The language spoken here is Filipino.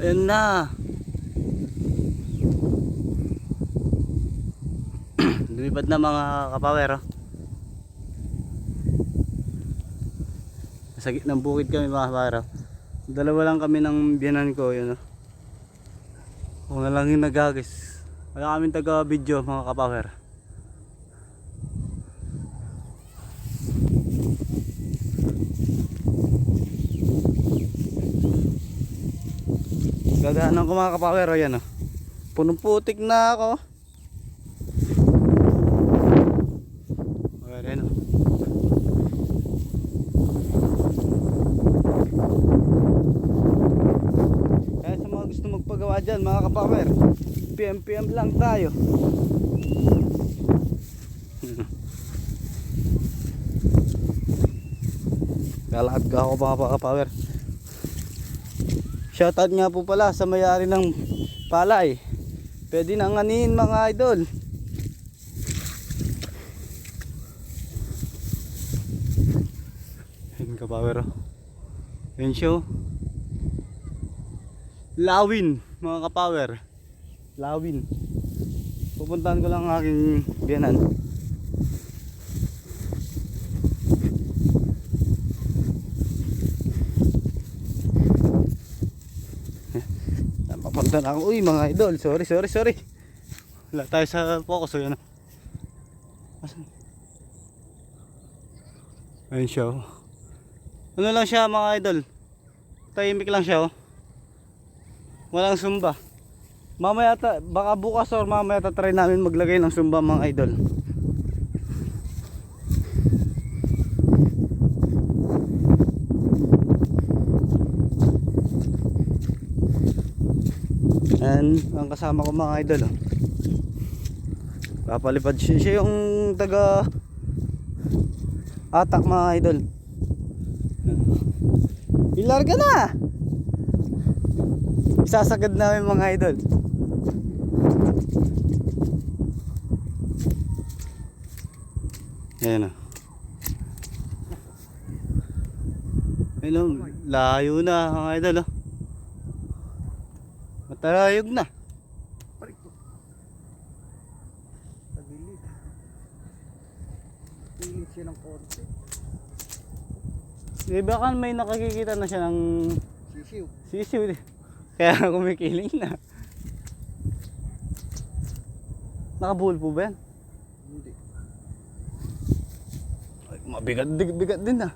Ayan na. Lumipad na mga kapower, oh. Sa gitnang bukid kami mga kapower, oh. Dalawa lang kami ng biyanan ko, yun, oh. Kung na lang yung nagagis. Wala kaming taga video mga kapower. Gagaanan ko mga kapower, oh, yan, oh. Punong putik na ako. Ayan, oh. Kaya sa mga gusto magpagawa dyan mga kapower, PM lang tayo. Lalakad ka ako mga kapower. Shoutout nga po pala sa may-ari ng palay. Pwede nang anihin mga idol. Ayan kapower, oh. Ayan siya, oh. Lawin mga kapower. Lawin. Pupuntahan ko lang ang aking biyanan. Papunta na ako. Uy mga idol, sorry. Wala tayo sa focus, oh, yan. Ayun siya, oh. Ano lang siya mga idol, tahimik lang siya, oh. Walang sumba. Mamaya baka bukas or mamaya try namin maglagay ng sumba mga idol. And ang kasama ko mga idol, oh. Papalipad siya yung taga atak mga idol. Ilarga na. Isasagad namin mga idol. Ayan, oh. Ayan, oh. Layo na mga idol, oh. Matarayog na. Tagilid. Tagilid siya ng konti. Baka may nakakikita na siya ng sisiw. Kaya kumikiling na. Nakabuhol po ba yan? Hindi. Ay, mabigat din ah.